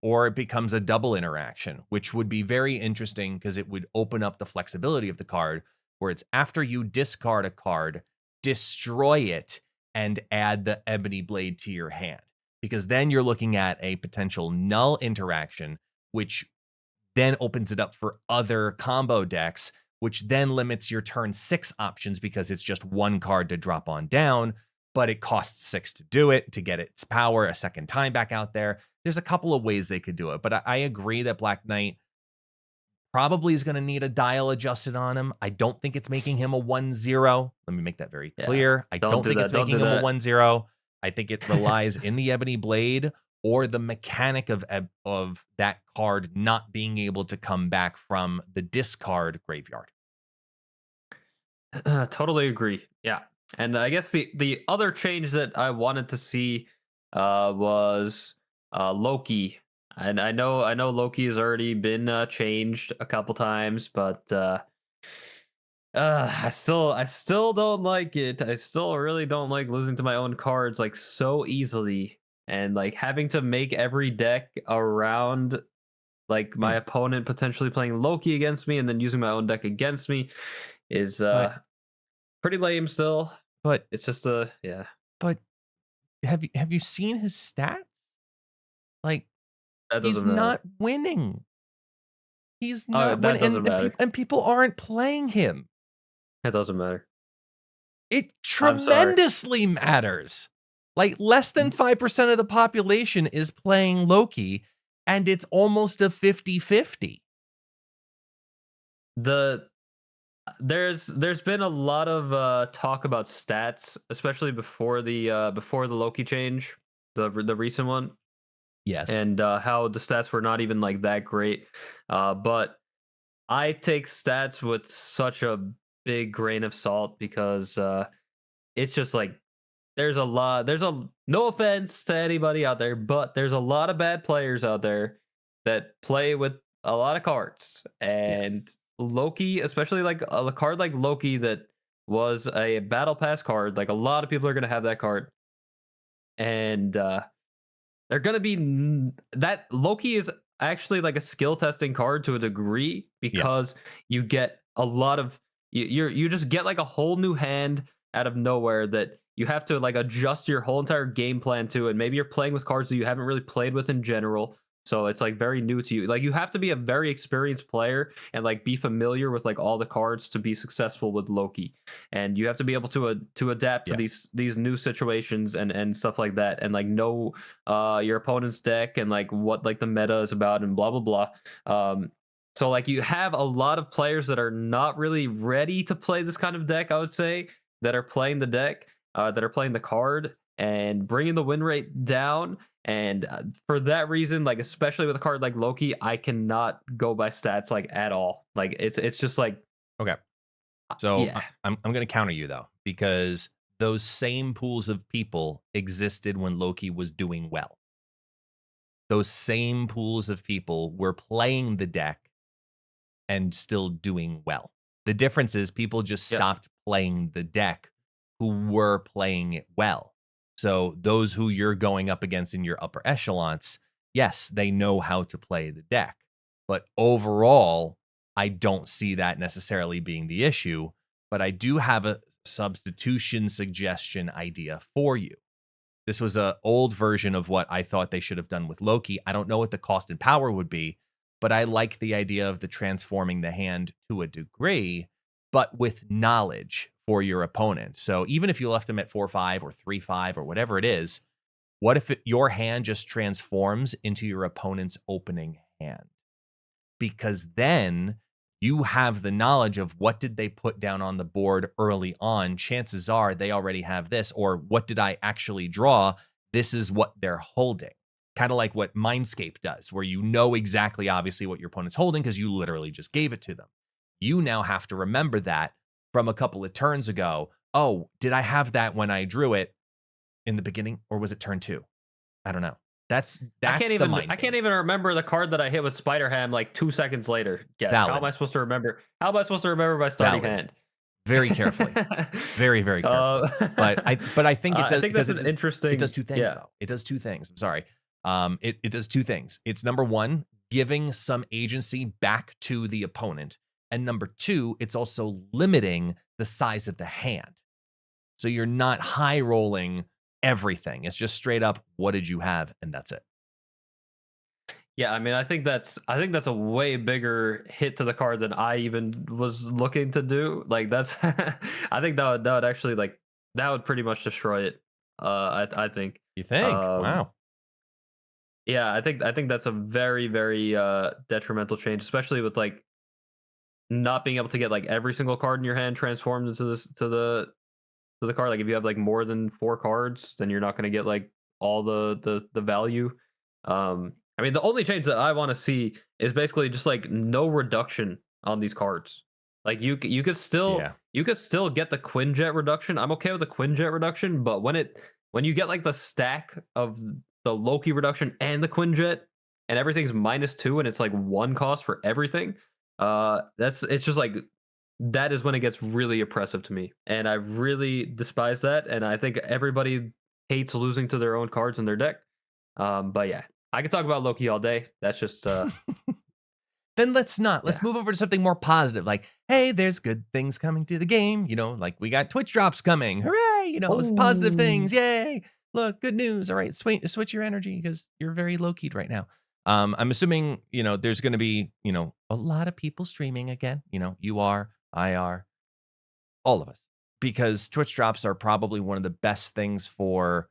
or it becomes a double interaction, which would be very interesting because it would open up the flexibility of the card where it's after you discard a card, destroy it and add the ebony blade to your hand. Because then you're looking at a potential null interaction, which then opens it up for other combo decks, which then limits your turn 6 options because it's just one card to drop on down, but it costs 6 to do it, to get its power a second time back out there. There's a couple of ways they could do it, but I agree that Black Knight probably is going to need a dial adjusted on him. I don't think it's making him a 1-0. Let me make that very Yeah. clear. I Don't don't do think that. it's Don't do making him a that. 1-0. I think it relies in the Ebony Blade or the mechanic of that card not being able to come back from the discard graveyard. Totally agree. Yeah. And I guess the other change that I wanted to see was Loki. And I know Loki has already been changed a couple times, but I still don't like it. I still really don't like losing to my own cards like so easily, and like having to make every deck around like my Hmm. opponent potentially playing Loki against me and then using my own deck against me is But pretty lame still. but It's just yeah, but have you seen his stats? Like that he's doesn't matter. not winning. He's Oh, not that winning, doesn't matter. and people aren't playing him. That doesn't matter. It I'm sorry. tremendously matters. Like less than 5% of the population is playing Loki, and it's almost a 50-50. The there's been a lot of talk about stats, especially before the Loki change, the recent one, Yes. and how the stats were not even like that great. But I take stats with such a big grain of salt because it's just like there's a no offense to anybody out there, but there's a lot of bad players out there that play with a lot of cards. Yes. And Loki, especially like a card like Loki that was a battle pass card, like a lot of people are going to have that card. And they're going to be that Loki is actually like a skill testing card to a degree Yeah. because you get a lot of you just get like a whole new hand out of nowhere that you have to like adjust your whole entire game plan to, and maybe you're playing with cards that you haven't really played with in general, so it's like very new to you. Like you have to be a very experienced player and like be familiar with like all the cards to be successful with Loki, and you have to be able to adapt to Yeah. these new situations and stuff like that, and like know your opponent's deck and like what like the meta is about and blah blah blah. So like you have a lot of players that are not really ready to play this kind of deck, I would say, that are playing the deck, that are playing the card and bringing the win rate down. And for that reason, like especially with a card like Loki, I cannot go by stats like at all. Like it's just like Okay. So yeah, I'm going to counter you though, because those same pools of people existed when Loki was doing well. Those same pools of people were playing the deck and still doing well. The difference is people just yeah, stopped playing the deck who were playing it well. So those who you're going up against in your upper echelons, yes, they know how to play the deck. But overall, I don't see that necessarily being the issue. But I do have substitution suggestion idea for you. This was an old version of what I thought they should have done with Loki. I don't know what the cost and power would be, but I like the idea of the transforming the hand to a degree, but with knowledge for your opponent. So even if you left them at 4-5 or 3-5 or whatever it is, what if your hand just transforms into your opponent's opening hand? Because then you have the knowledge of what did they put down on the board early on. Chances are they already have this, or what did I actually draw? This is what they're holding. Kind of like what Mindscape does, where you know exactly, obviously, what your opponent's holding because you literally just gave it to them. You now have to remember that from a couple of turns ago. Oh, did I have that when I drew it in the beginning, or was it turn 2? I don't know. That's I can't the mind I can't even remember the card that I hit with Spider-Ham like 2 seconds later. Guess. Valid. How am I supposed to remember? How am I supposed to remember my starting Valid. hand? Very carefully. Very, very carefully. But I think it does, I think that's an interesting. It does two things though. It does two things. I'm sorry. It does two things. It's number one, giving some agency back to the opponent. And number two, it's also limiting the size of the hand. So you're not high rolling everything. It's just straight up, what did you have? And that's it. Yeah, I mean, I think that's a way bigger hit to the card than I even was looking to do. Like that's, I think that would actually like that would pretty much destroy it. I think. You think? Wow. Yeah, I think that's a very very detrimental change, especially with like not being able to get like every single card in your hand transformed into this to the card. Like if you have like more than 4 cards, then you're not going to get like all the value. I mean, the only change that I want to see is basically just like no reduction on these cards. Like you could still get the Quinjet reduction. I'm okay with the Quinjet reduction, but when you get like the stack of the Loki reduction and the Quinjet and everything's -2 and it's like 1 cost for everything, it's just like that is when it gets really oppressive to me, and I really despise that. And I think everybody hates losing to their own cards in their deck. But yeah. I could talk about Loki all day. That's just Then let's not. Let's move over to something more positive. Like, hey, there's good things coming to the game. You know, like we got Twitch drops coming. Hooray! You know, it's positive things. Yay! Look, good news. All right, switch your energy because you're very low-keyed right now. I'm assuming, you know, there's going to be, you know, a lot of people streaming again. You know, you are, I are, all of us, because Twitch drops are probably one of the best things for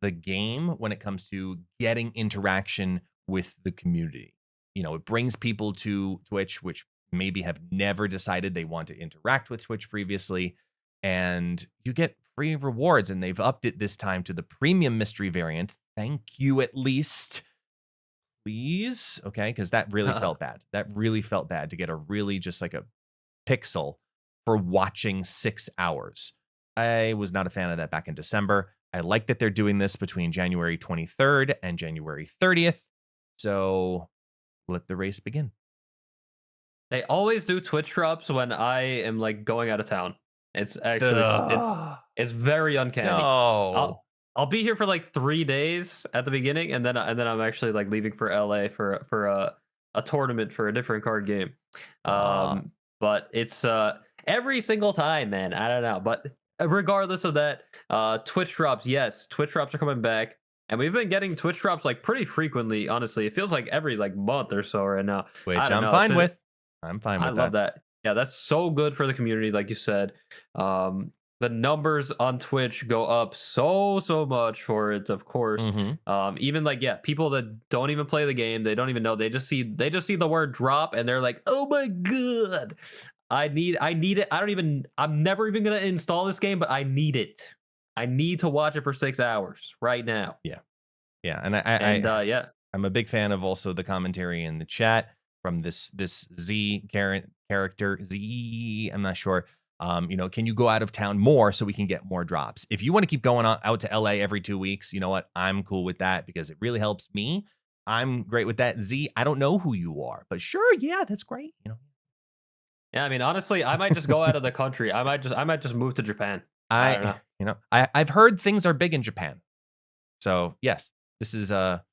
the game when it comes to getting interaction with the community. You know, it brings people to Twitch, which maybe have never decided they want to interact with Twitch previously, and you get free rewards, and they've upped it this time to the premium mystery variant. Thank you, at least. Please. Okay, because that really felt bad. That really felt bad to get a really just like a pixel for watching 6 hours. I was not a fan of that back in December. I like that they're doing this between January 23rd and January 30th. So let the race begin. They always do Twitch drops when I am like going out of town. It's actually it's very uncanny. No. I'll be here for like 3 days at the beginning, and then I'm actually like leaving for LA for a tournament for a different card game. But it's every single time, man. I don't know, but regardless of that, Twitch drops, yes, Twitch drops are coming back, and we've been getting Twitch drops like pretty frequently. Honestly, it feels like every like month or so right now, which I'm fine with. I'm fine with that. I love that. Yeah, that's so good for the community, like you said. The numbers on Twitch go up so much for it, of course. Even like people that don't even play the game, they don't even know. They just see the word drop and they're like, oh my god. I need it. I'm never even gonna install this game, but I need it. I need to watch it for 6 hours right now. Yeah. And I'm a big fan of also the commentary in the chat from this Z character Z. I'm not sure. You know, can you go out of town more so we can get more drops? If you want to keep going out to LA every 2 weeks, you know what? I'm cool with that because it really helps me. I'm great with that. Z, I don't know who you are, but sure, yeah, that's great. You know. Yeah, I mean, honestly, I might just go out of the country. I might just move to Japan. I don't know. You know, I've heard things are big in Japan. So yes, this is a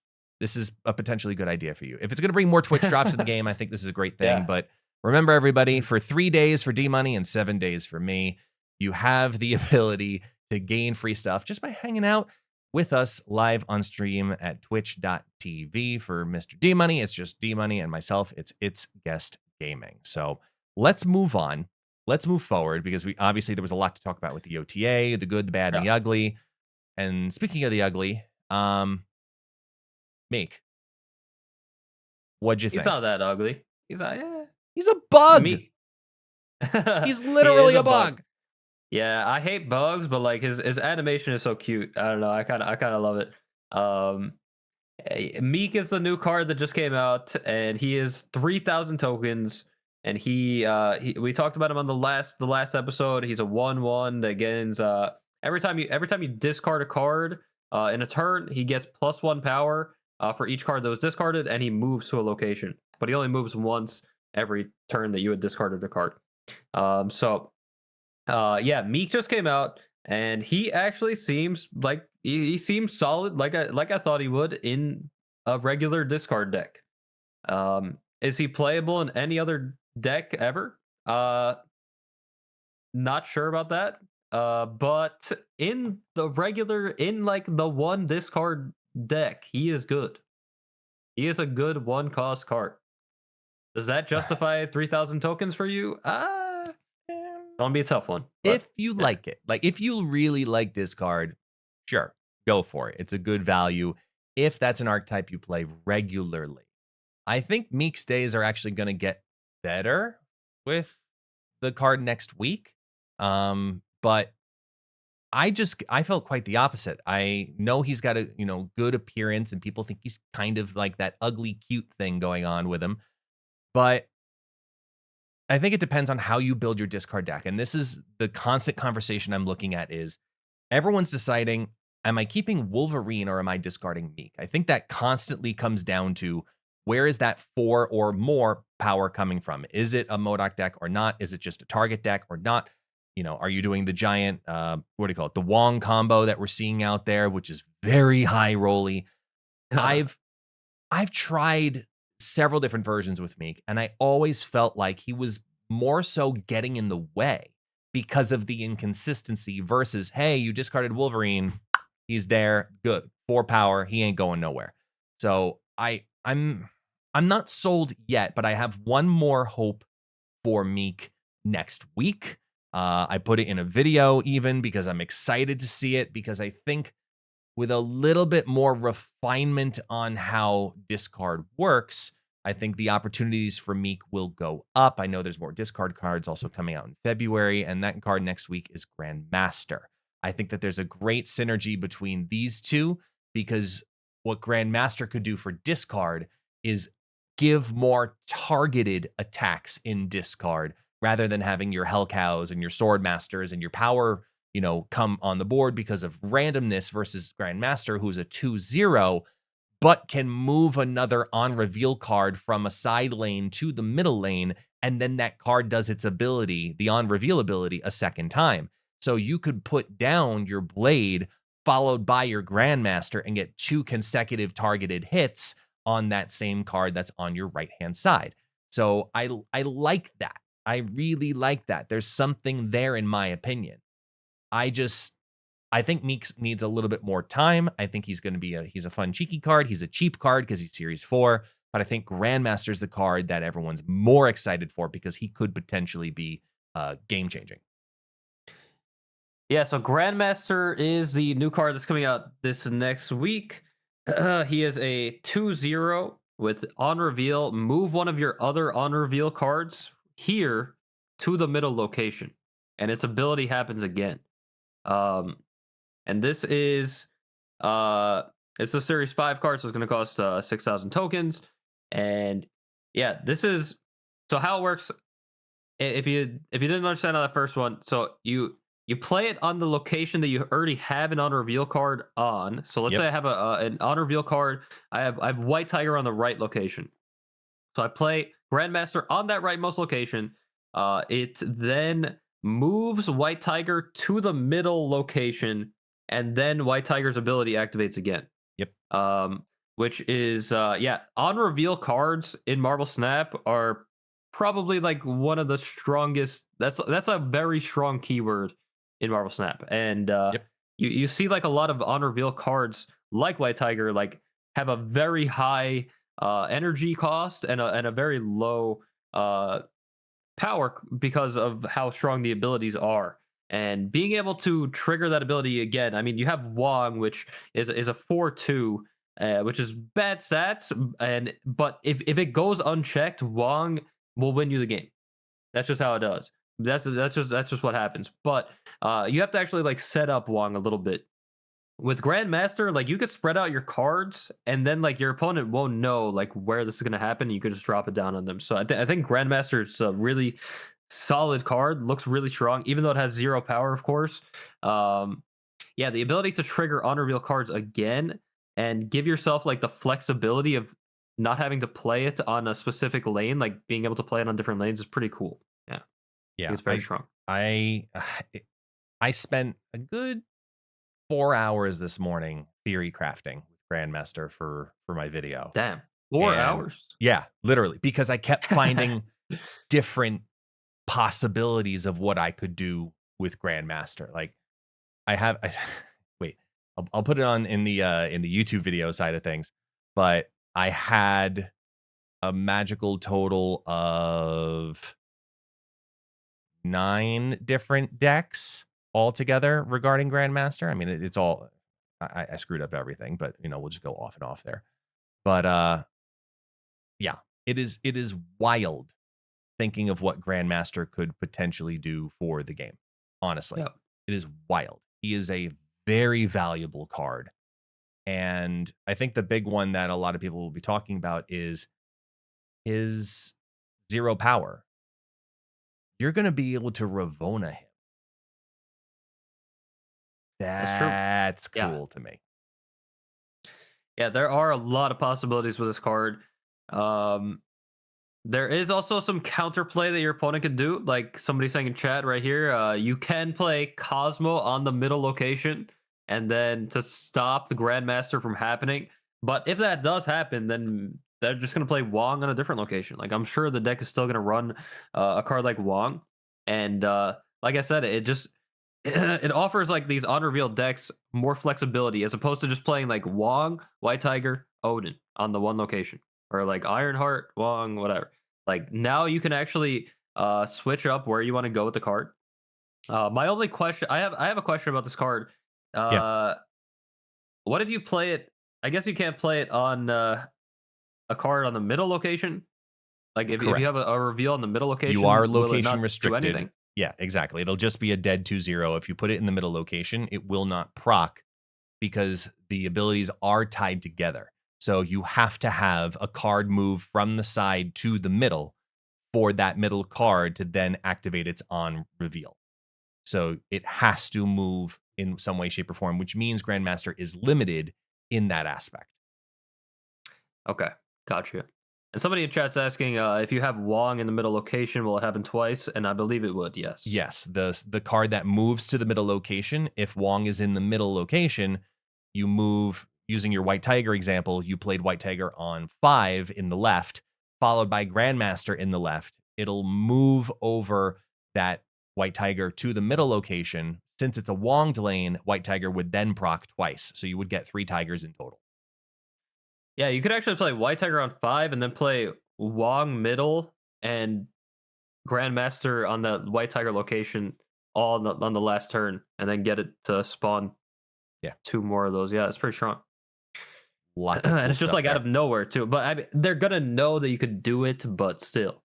potentially good idea for you. If it's going to bring more Twitch drops in the game, I think this is a great thing. Yeah. But remember, everybody, for 3 days for D Money and 7 days for me, you have the ability to gain free stuff just by hanging out with us live on stream at twitch.tv. For Mr. D Money, it's just D Money, and myself, it's Guest Gaming. So let's move on. Let's move forward, because we obviously there was a lot to talk about with the OTA, the good, the bad, and Yeah. the ugly. And speaking of the ugly, Meek, what'd you He's think? not that ugly. He's not. Yeah. He's a bug. Me. He's He is literally a a bug. bug. Yeah, I hate bugs, but like his animation is so cute. I don't know. I kind of love it. Um, Meek is the new card that just came out, and he is 3,000 tokens. And we talked about him on the last episode. He's a 1/1 that gains every time you discard a card in a turn, he gets +1 power for each card that was discarded, and he moves to a location. But he only moves once every turn that you had discarded a card. Yeah, Meek just came out, and he actually seems like he seems solid, like I thought he would in a regular discard deck. Is he playable in any other deck ever? Not sure about that. But in like the one discard deck, he is good. He is a good one cost card. Does that justify 3,000 tokens for you? Gonna be a tough one. But If you yeah. like it, like if you really like discard, sure, go for it. It's a good value if that's an archetype you play regularly. I think Meek's days are actually going to get better with the card next week. But I felt quite the opposite. I know he's got a, good appearance, and people think he's kind of like that ugly cute thing going on with him. But I think it depends on how you build your discard deck. And this is the constant conversation I'm looking at: is everyone's deciding, am I keeping Wolverine or am I discarding Meek? I think that constantly comes down to, where is that 4 or more power coming from? Is it a MODOK deck or not? Is it just a target deck or not? Are you doing the giant, what do you call it? The Wong combo that we're seeing out there, which is very high rolly. I've tried several different versions with Meek, and I always felt like he was more so getting in the way because of the inconsistency versus, hey, you discarded Wolverine, he's there, good, 4 power, he ain't going nowhere. So I'm not sold yet, but I have one more hope for Meek next week. I put it in a video even because I'm excited to see it, because I think with a little bit more refinement on how discard works, I think the opportunities for Meek will go up. I know there's more discard cards also coming out in February, and that card next week is Grandmaster. I think that there's a great synergy between these two, because what Grandmaster could do for discard is give more targeted attacks in discard, rather than having your Hellcows and your Swordmasters and your power come on the board because of randomness, versus Grandmaster, who's a 2/0, but can move another on reveal card from a side lane to the middle lane, and then that card does its ability, the on reveal ability, a second time. So you could put down your Blade followed by your Grandmaster and get 2 consecutive targeted hits on that same card that's on your right-hand side. So I like that. I really like that. There's something there, in my opinion. I think Meeks needs a little bit more time. I think he's going to be he's a fun, cheeky card. He's a cheap card because he's Series 4. But I think Grandmaster's the card that everyone's more excited for, because he could potentially be game-changing. Yeah, so Grandmaster is the new card that's coming out this next week. He is a 2/0 with on reveal. Move one of your other on reveal cards here to the middle location, and its ability happens again. Um, and this is it's a Series 5 card, so it's going to cost 6,000 tokens. And yeah, this is so how it works. If you didn't understand on that first one, so you play it on the location that you already have an on reveal card on. So let's Yep. say I have an on reveal card. I have White Tiger on the right location. So I play Grandmaster on that rightmost location. It then moves White Tiger to the middle location, and then White Tiger's ability activates again. Yep. Which is on reveal cards in Marvel Snap are probably like one of the strongest. That's a very strong keyword in Marvel Snap, and Yep. you see like a lot of on reveal cards like White Tiger like have a very high energy cost and a very low uh, power because of how strong the abilities are. And being able to trigger that ability again, I mean, you have Wong, which is a 4/2, which is bad stats, and but if it goes unchecked, Wong will win you the game. That's just how it does. That's just what happens. But you have to actually like set up Wong a little bit. With Grandmaster, like you could spread out your cards, and then like your opponent won't know like where this is going to happen. You could just drop it down on them. So I think Grandmaster is a really solid card. Looks really strong, even though it has 0 power, of course. Um, yeah, the ability to trigger on reveal cards again and give yourself like the flexibility of not having to play it on a specific lane, like being able to play it on different lanes, is pretty cool. Yeah, I think Yeah. it's very strong. I I spent a good 4 hours this morning theory crafting with Grandmaster for my video. Damn, 4 hours. Yeah, literally, because I kept finding different possibilities of what I could do with Grandmaster. Like I wait, I'll put it on in the YouTube video side of things, but I had a magical total of 9 different decks altogether regarding Grandmaster. I mean, it's all I screwed up everything, but we'll just go off and off there. But yeah, it is wild thinking of what Grandmaster could potentially do for the game. Honestly, Yeah, it is wild. He is a very valuable card. And I think the big one that a lot of people will be talking about is his 0 power. You're going to be able to Ravona him. that's true. That's Yeah, cool to me. yeah, there are a lot of possibilities with this card. Um, there is also some counterplay that your opponent can do. Like somebody saying in chat right here, you can play Cosmo on the middle location and then to stop the Grandmaster from happening. But if that does happen, then they're just going to play Wong on a different location. Like I'm sure the deck is still going to run a card like Wong. And like I said, it just it offers like these on reveal decks more flexibility as opposed to just playing like Wong, White Tiger, Odin on the one location, or like Ironheart, Wong, whatever. Like now you can actually switch up where you want to go with the card. My only question I have a question about this card. Yeah, Uh, what if you play it? I guess you can't play it on a card on the middle location. Like if you have correct. a reveal on the middle You are location, will it location not do restricted. anything? Yeah, exactly. It'll just be a dead 2/0. If you put it in the middle location, it will not proc because the abilities are tied together. So you have to have a card move from the side to the middle for that middle card to then activate its on reveal. So it has to move in some way, shape, or form, which means Grandmaster is limited in that aspect. Okay, gotcha. And somebody in chat's asking if you have Wong in the middle location, will it happen twice? And I believe it would. Yes. Yes, the card that moves to the middle location, if Wong is in the middle location, you move using your White Tiger example, you played White Tiger on 5 in the left, followed by Grandmaster in the left. It'll move over that White Tiger to the middle location. Since it's a Wonged lane, White Tiger would then proc twice. So you would get 3 Tigers in total. Yeah, you could actually play White Tiger on 5 and then play Wong middle and Grandmaster on the White Tiger location all on the last turn, and then get it to spawn Yeah, 2 more of those. Yeah, it's pretty strong. lots of And cool it's just stuff like out there. of nowhere too. But I mean, they're gonna know that you could do it, but still,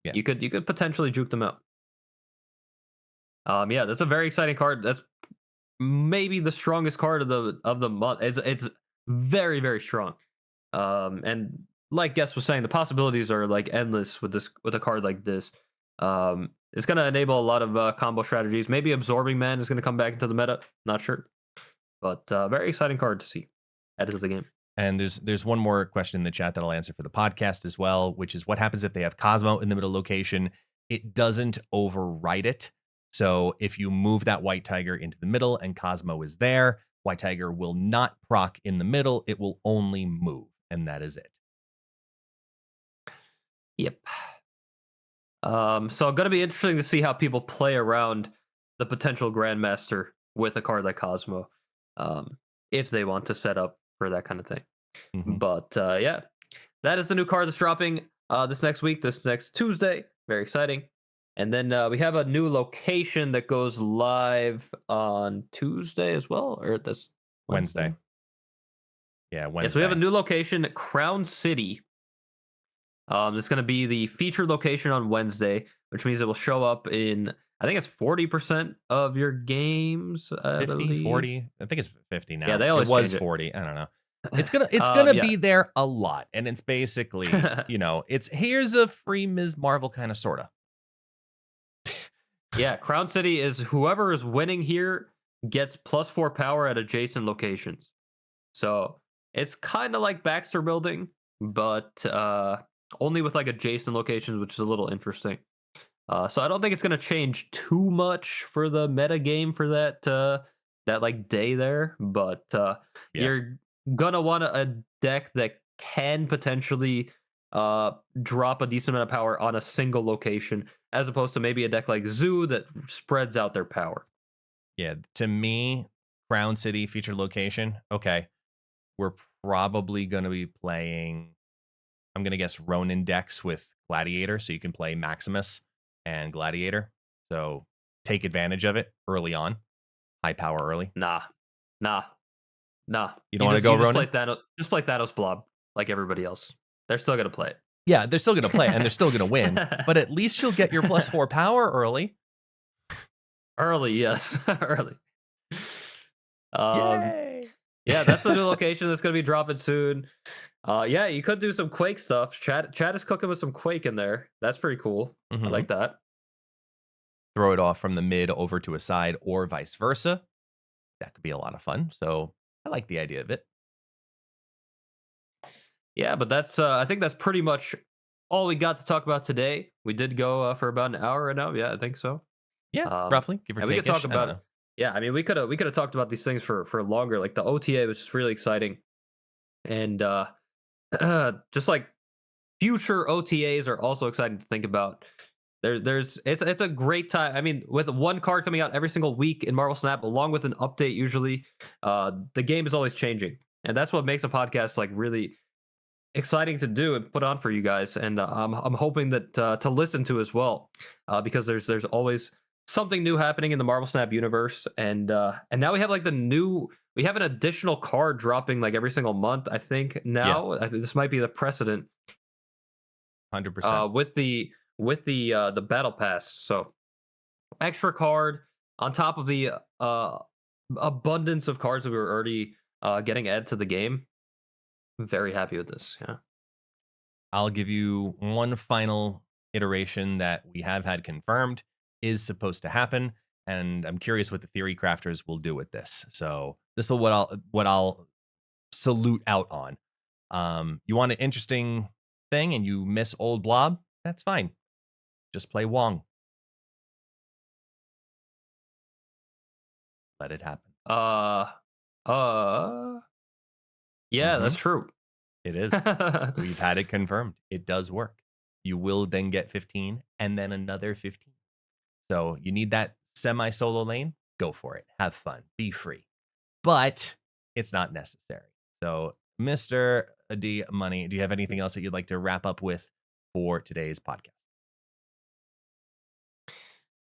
Yeah. you could potentially juke them out. Yeah, that's a very exciting card. That's maybe the strongest card of the month. It's very very strong. And like Guest was saying, the possibilities are like endless with a card like this. It's gonna enable a lot of combo strategies. Maybe Absorbing Man is gonna come back into the meta. Not sure, but very exciting card to see added to the game. And there's one more question in the chat that I'll answer for the podcast as well, which is what happens if they have Cosmo in the middle location? It doesn't override it. So if you move that White Tiger into the middle and Cosmo is there, White Tiger will not proc in the middle. It will only move, and that is it. Yep. So gonna be interesting to see how people play around the potential grandmaster with a card like Cosmo, if they want to set up for that kind of thing. Mhm. But yeah, that is the new card that's dropping this next week, this next Tuesday. Very exciting. And then we have a new location that goes live on Tuesday as well, or this Wednesday. Wednesday. Yeah, Yeah, so we have a Wednesday. new location, Crown City. It's going to be the featured location on Wednesday, which means it will show up in, I think it's 40% of your games, I 50, believe. 40. I think it's 50 now. Yeah, they It always was change it. 40. I don't know. It's gonna Yeah. be there a lot. And it's basically, it's here's a free Ms. Marvel kind of sorta. Yeah, Crown City is whoever is winning here gets +4 power at adjacent locations. So it's kind of like Baxter Building, but only with like adjacent locations, which is a little interesting. So I don't think it's gonna change too much for the meta game for that like day there, but Yeah. you're gonna want a deck that can potentially drop a decent amount of power on a single location, as opposed to maybe a deck like Zoo that spreads out their power. Yeah. To me, Crown City featured location. Okay. We're probably gonna be playing, I'm gonna guess Ronin decks with Gladiator, so you can play Maximus and Gladiator. So take advantage of it early on. High power early. Nah, nah, nah. You don't want to go You just play Ronin? Thanos. Just play Thanos Blob like everybody else. They're still gonna play Yeah, they're still gonna play and they're still gonna win, it. but at least you'll get your +4 power early. Early, yes, early. Um, Yay! yeah, that's the new location that's gonna be dropping soon. Yeah, you could do some Quake stuff. Chat is cooking with some Quake in there. That's pretty cool. I Mhm. like that. Throw it off from the mid over to a side or vice versa. That could be a lot of fun. So I like the idea of it. Yeah, but that's I think that's pretty much all we got to talk about today. We did go for about an hour right now. Yeah, I think so. Yeah, Um, roughly, give or and we take. could talk I don't about, know. yeah. I mean, we could have talked about these things for longer. Like the OTA was just really exciting, and just like future OTAs are also exciting to think about. It's a great time. I mean, with one card coming out every single week in Marvel Snap, along with an update, usually, the game is always changing, and that's what makes a podcast like really exciting to do and put on for you guys. And I'm hoping that to listen to as well, because there's always something new happening in the Marvel Snap universe, and now we have like we have an additional card dropping like every single month. I think Yeah, now this might be the precedent 100%. with the battle pass. So extra card on top of the abundance of cards that we were already getting added to the game. I'm very happy with this. Yeah. I'll give you one final iteration that we have had confirmed is supposed to happen, and I'm curious what the theory crafters will do with this. So this will what I'll salute out on. You want an interesting thing and you miss old Blob? That's fine. Just play Wong. Let it happen. Uh, yeah, that's Mhm. true. It is. We've had it confirmed. It does work. You will then get 15 and then another 15. So you need that semi-solo lane? Go for it. Have fun. Be free. But it's not necessary. So, Mr. D Money, do you have anything else that you'd like to wrap up with for today's podcast?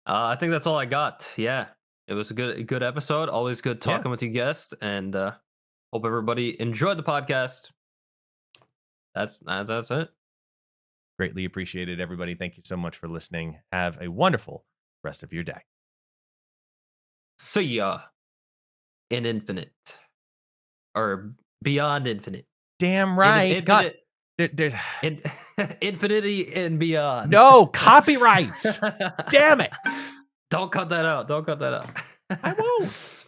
I think that's all I got. Yeah, it was a good episode. Always good Yeah. talking with you guests, and hope everybody enjoyed the podcast. That's it. Greatly appreciated, everybody. Thank you so much for listening. Have a wonderful rest of your day. See ya in infinite or beyond infinite. Damn right. God, Infinite, infinity and beyond. no copyrights. Damn it. Don't cut that out. Don't cut that out. I won't.